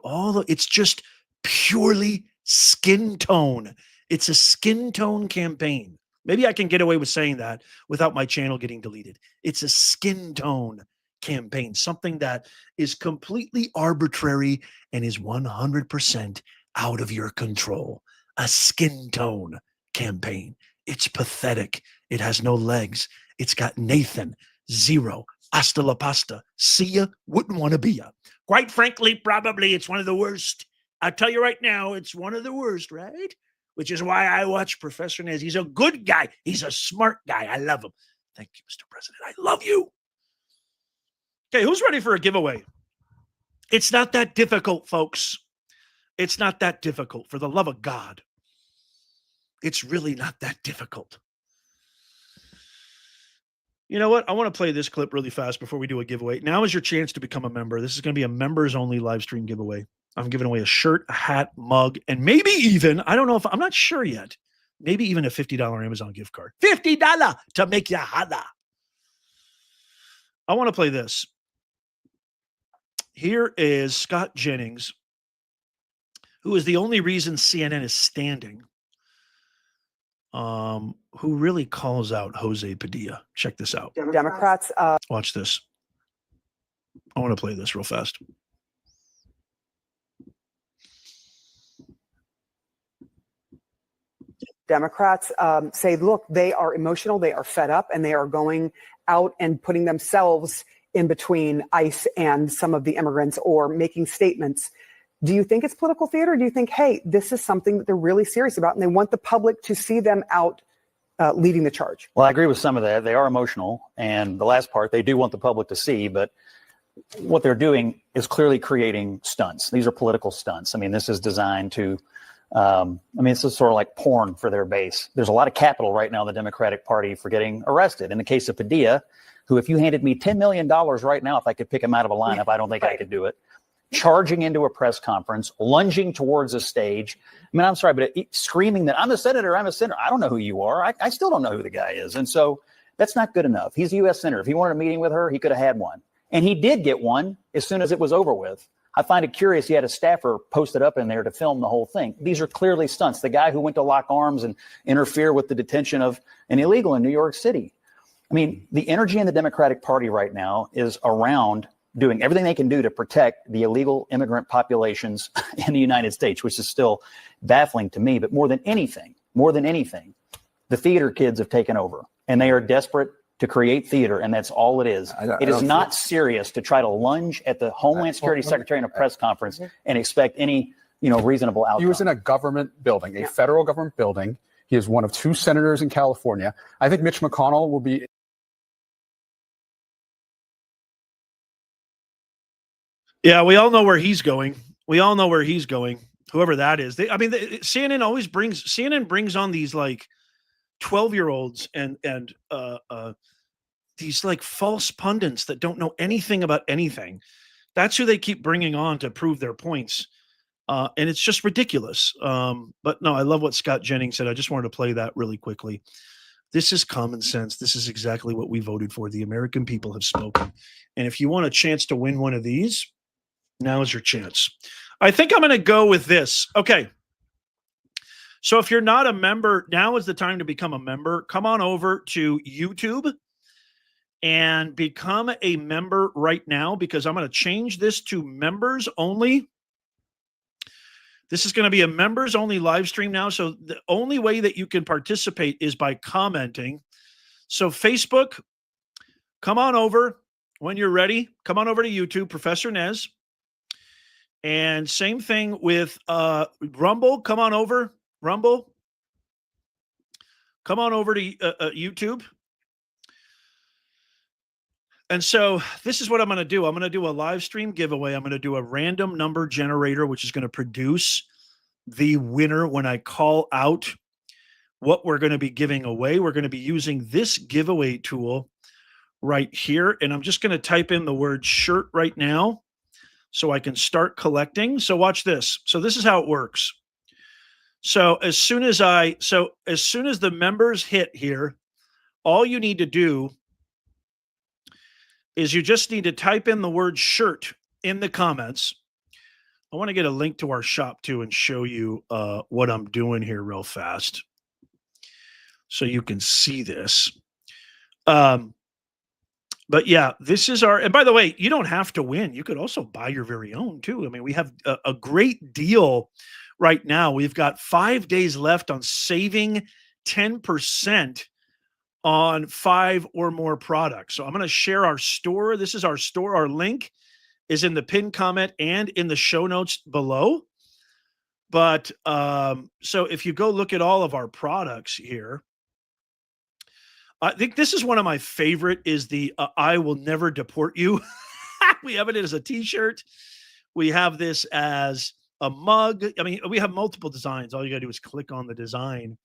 it's just purely skin tone. It's a skin tone campaign. Maybe I can get away with saying that without my channel getting deleted. It's a skin tone campaign, something that is completely arbitrary and is 100% out of your control. A skin tone campaign. It's pathetic. It has no legs. It's got Nathan, 0. Hasta la pasta. See ya. Wouldn't want to be ya. Quite frankly, probably it's one of the worst. I'll tell you right now, it's one of the worst, right? Which is why I watch Professor Nez. He's a good guy. He's a smart guy. I love him. Thank you, Mr. President. I love you. Okay, who's ready for a giveaway? It's not that difficult, folks. It's not that difficult. For the love of God. It's really not that difficult. You know what? I want to play this clip really fast before we do a giveaway. Now is your chance to become a member. This is going to be a members-only live stream giveaway. I'm giving away a shirt, a hat, mug, and maybe even, I'm not sure yet, maybe even a $50 Amazon gift card. $50 to make you holla. I want to play this. Here is Scott Jennings, who is the only reason CNN is standing, who really calls out Jose Padilla. Check this out. Democrats. Watch this. I want to play this real fast. Democrats say, look, they are emotional, they are fed up, and they are going out and putting themselves in between ICE and some of the immigrants or making statements. Do you think it's political theater? Or do you think, hey, this is something that they're really serious about and they want the public to see them out leading the charge? Well, I agree with some of that. They are emotional. And the last part, they do want the public to see, but what they're doing is clearly creating stunts. These are political stunts. I mean, this is designed to, this is sort of like porn for their base. There's a lot of capital right now in the Democratic Party for getting arrested. In the case of Padilla, who, if you handed me $10 million right now, if I could pick him out of a lineup, I don't think I could do it. Charging into a press conference, lunging towards a stage. I mean, I'm sorry, but screaming that I'm a senator, I'm a senator. I don't know who you are. I still don't know who the guy is. And so that's not good enough. He's a U.S. senator. If he wanted a meeting with her, he could have had one. And he did get one as soon as it was over with. I find it curious he had a staffer posted up in there to film the whole thing. These are clearly stunts. The guy who went to lock arms and interfere with the detention of an illegal in New York City. I mean, the energy in the Democratic Party right now is around doing everything they can do to protect the illegal immigrant populations in the United States, which is still baffling to me. But more than anything, the theater kids have taken over, and they are desperate to create theater, and that's all it is. It is not serious to try to lunge at the Homeland Security Secretary in a press conference and expect any, reasonable outcome. He was in a government building, a federal government building. He is one of 2 senators in California. I think Mitch McConnell will be. Yeah, we all know where he's going. Whoever that is. CNN brings on these like 12-year-olds and these like false pundits that don't know anything about anything. That's who they keep bringing on to prove their points. And it's just ridiculous. But no, I love what Scott Jennings said. I just wanted to play that really quickly. This is common sense. This is exactly what we voted for. The American people have spoken. And if you want a chance to win one of these, now is your chance. I think I'm going to go with this. Okay. So if you're not a member, now is the time to become a member. Come on over to YouTube and become a member right now, because I'm going to change this to members only. This is going to be a members only live stream now. So the only way that you can participate is by commenting. So Facebook, come on over when you're ready. Come on over to YouTube, Professor Nez. And same thing with Rumble. Come on over. Rumble. Come on over to YouTube. And so this is what I'm going to do. I'm going to do a live stream giveaway. I'm going to do a random number generator, which is going to produce the winner when I call out what we're going to be giving away. We're going to be using this giveaway tool right here. And I'm just going to type in the word shirt right now so I can start collecting. So watch this. So this is how it works. So as soon as the members hit here, all you need to do is you just need to type in the word shirt in the comments. I want to get a link to our shop too and show you what I'm doing here real fast so you can see this. But yeah, this is and by the way, you don't have to win. You could also buy your very own too. I mean, we have a great deal right now. We've got 5 days left on saving 10% on 5 or more products. So I'm going to share our store. This is our store. Our link is in the pinned comment and in the show notes below. But so if you go look at all of our products here, I think this is one of my favorite is the I will never deport you. We have it as a t-shirt. We have this as a mug. I mean, we have multiple designs. All you got to do is click on the design.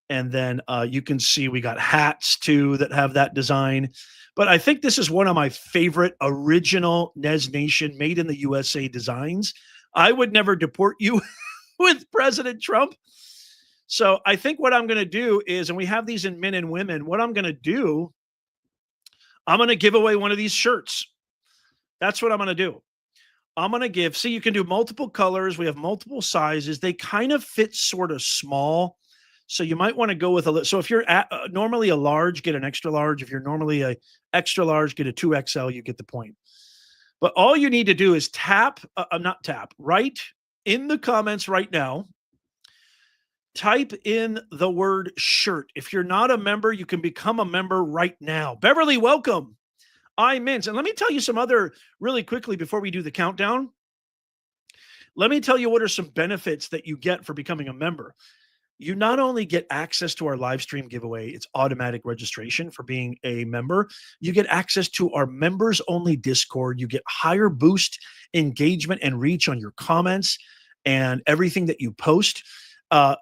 And then you can see we got hats too that have that design. But I think this is one of my favorite original Nez Nation made in the USA designs. I would never deport you with President Trump. So I think what I'm going to do is, and we have these in men and women, what I'm going to do, I'm going to give away one of these shirts. That's what I'm going to do. I'm going to give, see, you can do multiple colors. We have multiple sizes. They kind of fit sort of small. So you might want to go with so if you're normally a large, get an extra large. If you're normally a extra large, get a 2XL, you get the point. But all you need to do is write in the comments right now, type in the word shirt. If you're not a member, you can become a member right now. Beverly, welcome. I'm Vince. And let me tell you some other, really quickly before we do the countdown, let me tell you what are some benefits that you get for becoming a member. You not only get access to our live stream giveaway, it's automatic registration for being a member. You get access to our members only Discord. You get higher boost engagement and reach on your comments and everything that you post.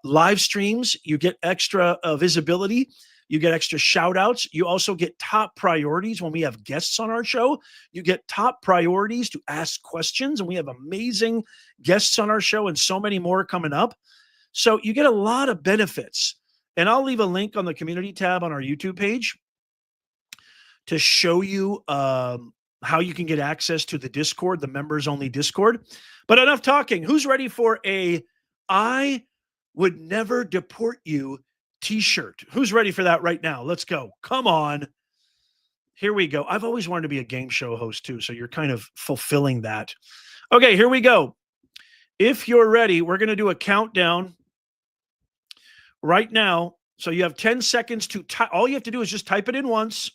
Live streams, you get extra visibility. You get extra shout outs. You also get top priorities when we have guests on our show. You get top priorities to ask questions, and we have amazing guests on our show and so many more coming up. So you get a lot of benefits. And I'll leave a link on the community tab on our YouTube page to show you how you can get access to the Discord, the members only Discord. But enough talking. Who's ready for a I would never deport you t-shirt? Who's ready for that right now? Let's go. Come on. Here we go. I've always wanted to be a game show host too, so you're kind of fulfilling that. Okay, here we go. If you're ready, we're going to do a countdown right now. So you have 10 seconds to type. All you have to do is just type it in once.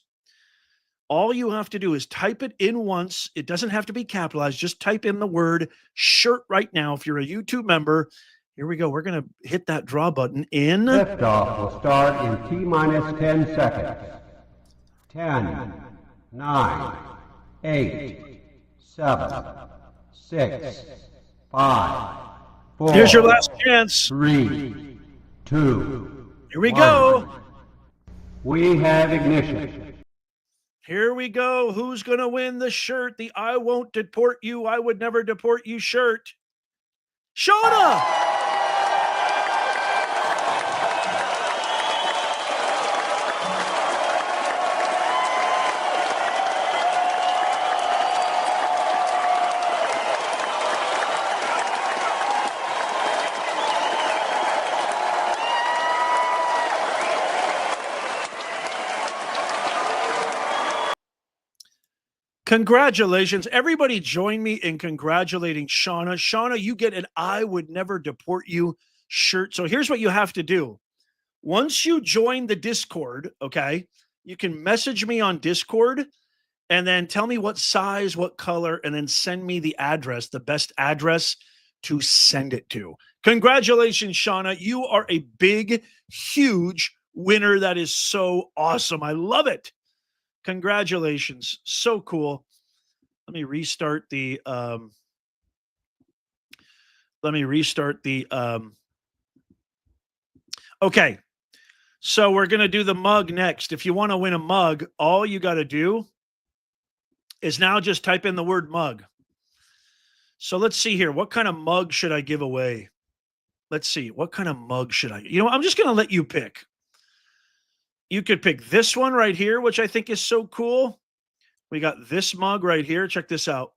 All you have to do is type it in once. It doesn't have to be capitalized. Just type in the word shirt right now. If you're a YouTube member, here we go. We're going to hit that draw button in. Liftoff will start in T-minus 10 seconds. 10, 9, 8, 7, 6, 5, 4. Here's your last chance. 3, 2. Here we go. We have ignition. Here we go. Who's going to win the shirt? The I won't deport you, I would never deport you shirt. Shauna! Congratulations. Everybody join me in congratulating Shauna. Shauna, you get an I would never deport you shirt. So here's what you have to do. Once you join the Discord, okay, you can message me on Discord and then tell me what size, what color, and then send me the address, the best address to send it to. Congratulations, Shauna. You are a big, huge winner. That is so awesome. I love it. Congratulations. So cool. Let me restart the okay. So we're going to do the mug next. If you want to win a mug, all you got to do is now just type in the word mug. So let's see here. What kind of mug should I give away? Let's see. What kind of mug should I? I'm just going to let you pick. You could pick this one right here, which I think is so cool. We got this mug right here. Check this out.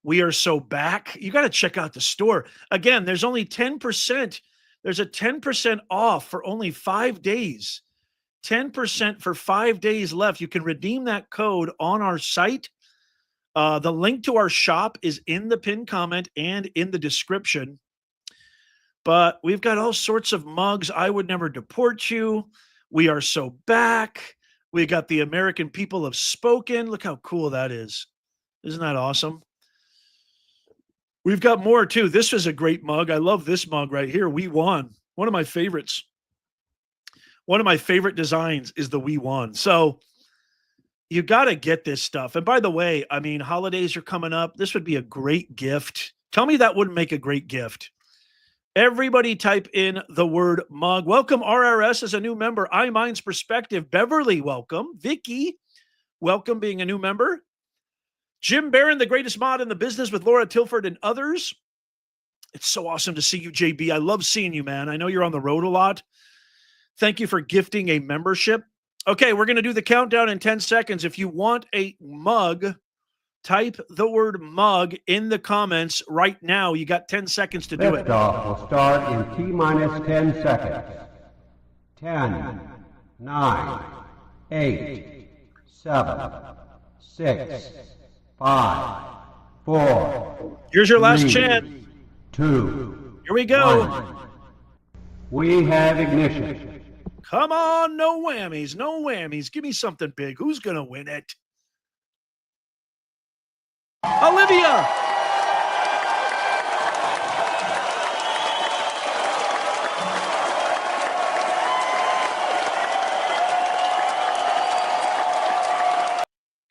We are so back. You got to check out the store. Again, there's only 10%. There's a 10% off for only 5 days. 10% for 5 days left. You can redeem that code on our site. The link to our shop is in the pinned comment and in the description. But we've got all sorts of mugs. I would never deport you. We are so back. We got the American people have spoken. Look how cool that is. Isn't that awesome? We've got more too. This is a great mug. I love this mug right here. We won. One of my favorites. One of my favorite designs is the We Won. So you got to get this stuff. And by the way, I mean, holidays are coming up. This would be a great gift. Tell me that wouldn't make a great gift. Everybody type in the word mug. Welcome RRS as a new member. iMind's Perspective. Beverly, welcome. Vicky, welcome being a new member. Jim Barron, the greatest mod in the business with Laura Tilford and others. It's so awesome to see you, JB. I love seeing you, man. I know you're on the road a lot. Thank you for gifting a membership. Okay, we're going to do the countdown in 10 seconds. If you want a mug, type the word mug in the comments right now. You got 10 seconds to do it. Liftoff will start in T-minus 10 seconds. 10, 9, 8, 7, 6, 5, 4. Here's your last 3, chance. 2. Here we go. 1. We have ignition. Come on, no whammies, no whammies. Give me something big. Who's going to win it? Olivia.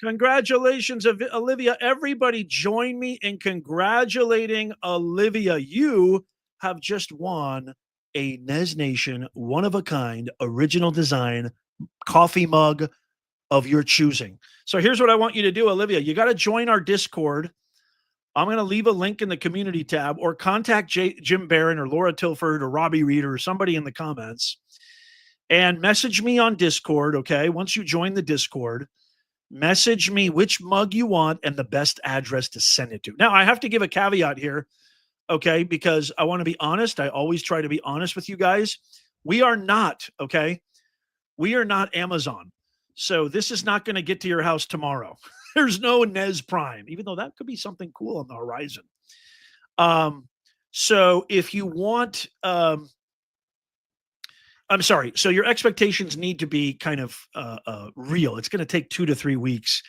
Congratulations, Olivia. Everybody join me in congratulating Olivia. You have just won a Nez Nation one-of-a-kind original design coffee mug of your choosing. So here's what I want you to do, Olivia. You got to join our Discord. I'm going to leave a link in the community tab, or contact Jim Barron or Laura Tilford or Robbie Reeder or somebody in the comments and message me on Discord, okay? Once you join the Discord, message me which mug you want and the best address to send it to. Now, I have to give a caveat here, okay, because I want to be honest. I always try to be honest with you guys. We are not, okay? We are not Amazon. So this is not going to get to your house tomorrow. There's no Nez Prime, even though that could be something cool on the horizon. So if you want, I'm sorry. So your expectations need to be kind of real. It's going to take 2 to 3 weeks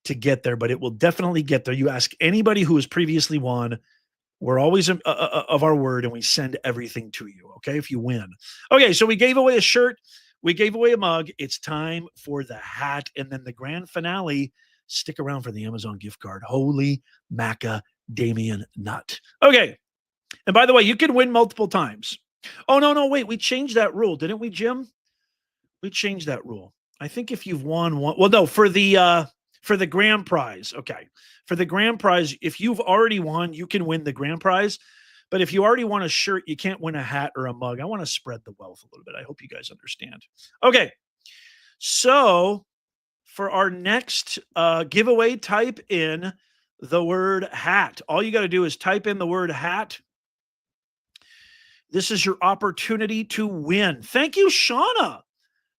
to get there, but it will definitely get there. You ask anybody who has previously won. We're always of our word, and we send everything to you, okay, if you win. Okay, so we gave away a shirt. We gave away a mug. It's time for the hat, and then the grand finale. Stick around for the Amazon gift card. Holy macadamian nut. Okay, and by the way, you can win multiple times. Oh, no, wait. We changed that rule, didn't we, Jim? We changed that rule. I think if you've won one, well, no, for the grand prize. Okay. For the grand prize, if you've already won, you can win the grand prize. But if you already won a shirt, you can't win a hat or a mug. I want to spread the wealth a little bit. I hope you guys understand. Okay. So for our next giveaway, type in the word hat. All you got to do is type in the word hat. This is your opportunity to win. Thank you, Shauna,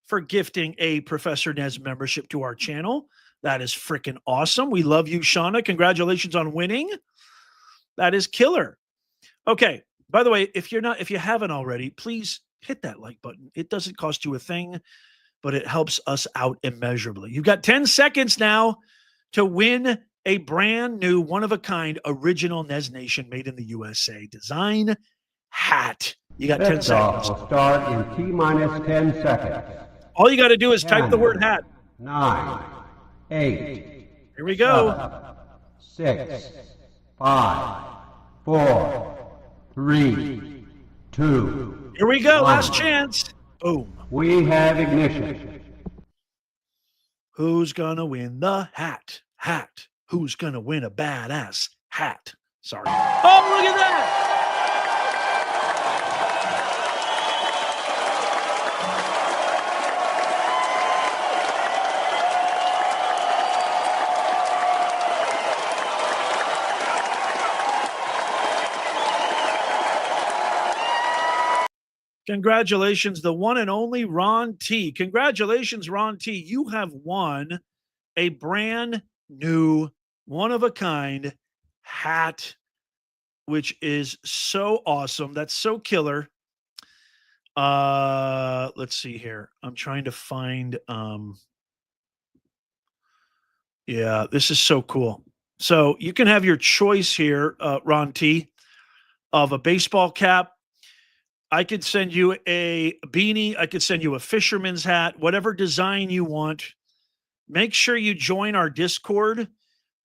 for gifting a Professor Nez membership to our channel. That is freaking awesome. We love you, Shauna. Congratulations on winning. That is killer. Okay. By the way, if you haven't already, please hit that like button. It doesn't cost you a thing, but it helps us out immeasurably. You've got 10 seconds now to win a brand new, one-of-a-kind, original Nez Nation made in the USA design hat. You got 10 seconds. Will start in T-minus 10 seconds. All you got to do is type the word hat. 9, 8. Here we go. 7, 6, 5, 4, 3, 2. Here we go. 1. Last chance. Boom. We have ignition. Who's gonna win the hat? Hat. Who's gonna win a badass hat? Sorry. Oh, look at that. Congratulations, the one and only Ron T. Congratulations, Ron T. You have won a brand new, one-of-a-kind hat, which is so awesome. That's so killer. Let's see here. I'm trying to find yeah, this is so cool. So you can have your choice here, Ron T, of a baseball cap. I could send you a beanie. I could send you a fisherman's hat, whatever design you want. Make sure you join our Discord.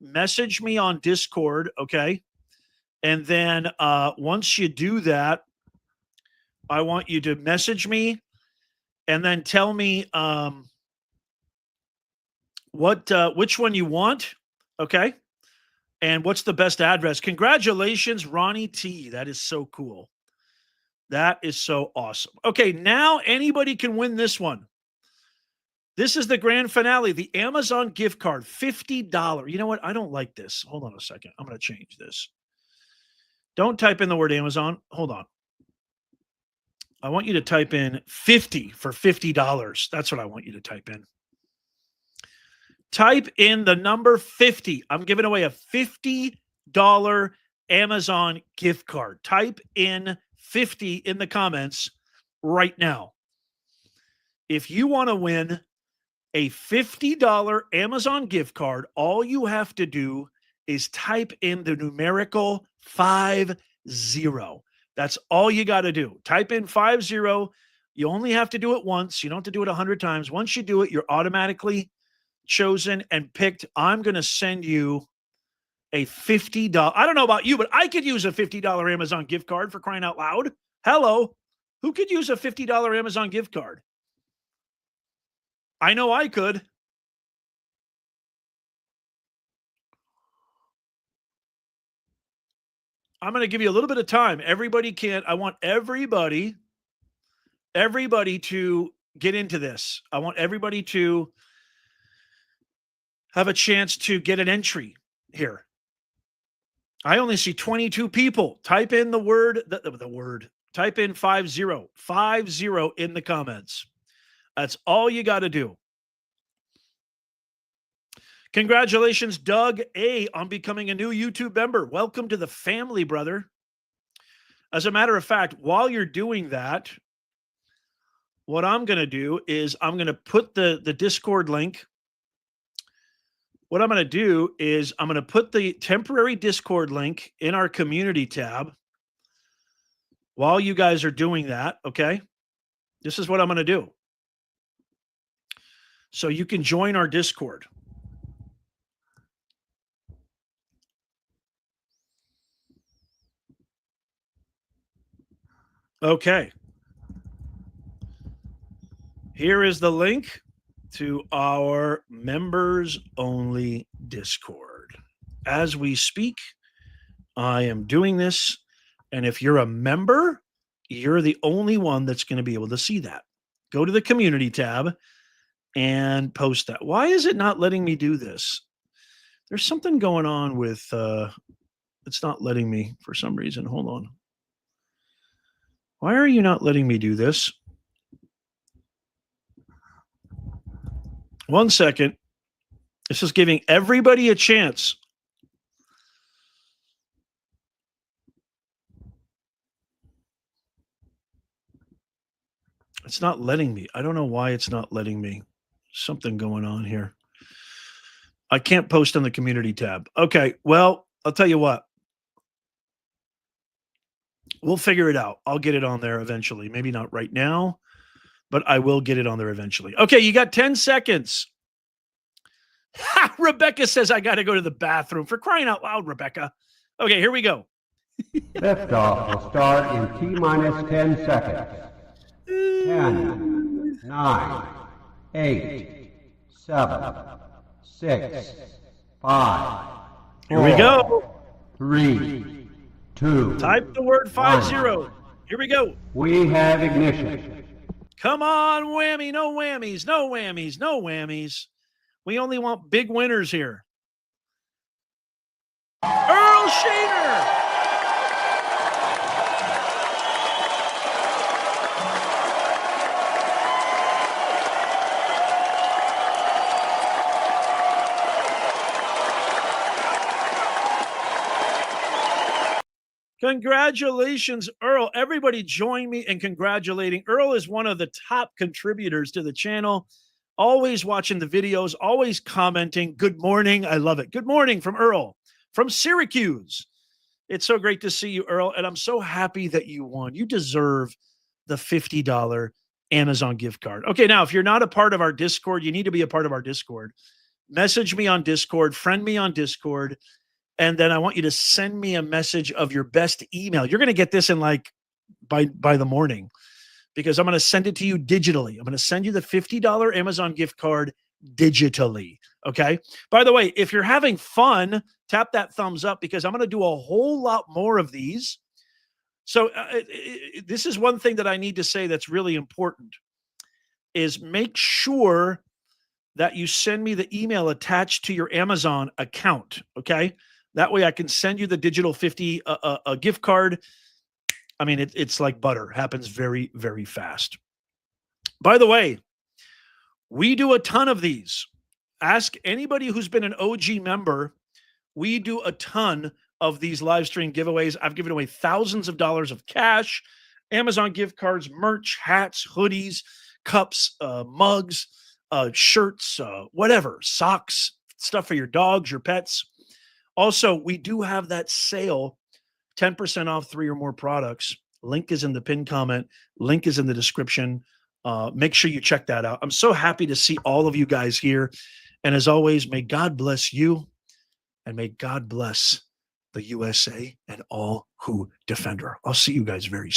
Message me on Discord, okay? And then once you do that, I want you to message me and then tell me which one you want, okay? And what's the best address. Congratulations, Ronnie T. That is so cool. That is so awesome. Okay, now anybody can win this one. This is the grand finale, the Amazon gift card, $50. You know what? I don't like this. Hold on a second. I'm going to change this. Don't type in the word Amazon. Hold on. I want you to type in 50 for $50. That's what I want you to type in. Type in the number 50. I'm giving away a $50 Amazon gift card. Type in 50 in the comments right now. If you want to win a $50 Amazon gift card, all you have to do is type in the numerical 50. That's all you got to do. Type in 50. You only have to do it once. You don't have to do it 100 times. Once you do it, you're automatically chosen and picked. I'm going to send you a $50. I don't know about you, but I could use a $50 Amazon gift card, for crying out loud. Hello. Who could use a $50 Amazon gift card? I know I could. I'm going to give you a little bit of time. I want everybody to get into this. I want everybody to have a chance to get an entry here. I only see 22 people. Type in the word, type in 50 in the comments. That's all you got to do. Congratulations, Doug A., on becoming a new YouTube member. Welcome to the family, brother. As a matter of fact, while you're doing that, what I'm going to do is I'm going to put the Discord link. What I'm going to do is I'm going to put the temporary Discord link in our community tab while you guys are doing that, okay? This is what I'm going to do. So you can join our Discord. Okay. Here is the link to our members only Discord. As we speak, I am doing this. And if you're a member, you're the only one that's going to be able to see that. Go to the community tab and post that. Why is it not letting me do this? There's something going on with, it's not letting me for some reason. Hold on. Why are you not letting me do this? 1 second. This is giving everybody a chance. It's not letting me. I don't know why it's not letting me. Something going on here. I can't post on the community tab. Okay, well, I'll tell you what. We'll figure it out. I'll get it on there eventually. Maybe not right now, but I will get it on there eventually. Okay, you got 10 seconds. Ha! Rebecca says I got to go to the bathroom. For crying out loud, Rebecca. Okay, here we go. Liftoff will start in T-minus 10 seconds. 10, 9, 8, 7, 6, 5, Here we go. 3, 2. Type the word 50. Here we go. We have ignition. Come on, whammy. No whammies. No whammies. No whammies. We only want big winners here. Earl Shaner. Congratulations, Earl. Everybody join me in congratulating. Earl is one of the top contributors to the channel. Always watching the videos, always commenting. Good morning. I love it. Good morning from Earl from Syracuse. It's so great to see you, Earl. And I'm so happy that you won. You deserve the $50 Amazon gift card. Okay, now, if you're not a part of our Discord, you need to be a part of our Discord. Message me on Discord, friend me on Discord, and then I want you to send me a message of your best email. You're going to get this in like by the morning, because I'm going to send it to you digitally. I'm going to send you the $50 Amazon gift card digitally. Okay. By the way, if you're having fun, tap that thumbs up, because I'm going to do a whole lot more of these. So this is one thing that I need to say that's really important, is make sure that you send me the email attached to your Amazon account. Okay. That way I can send you the digital 50 a gift card. I mean, it's like butter. Happens very, very fast. By the way, we do a ton of these. Ask anybody who's been an OG member. We do a ton of these live stream giveaways. I've given away thousands of dollars of cash, Amazon gift cards, merch, hats, hoodies, cups, mugs, shirts, whatever, socks, stuff for your dogs, your pets. Also, we do have that sale, 10% off 3 or more products. Link is in the pinned comment. Link is in the description. Make sure you check that out. I'm so happy to see all of you guys here. And as always, may God bless you and may God bless the USA and all who defend her. I'll see you guys very soon.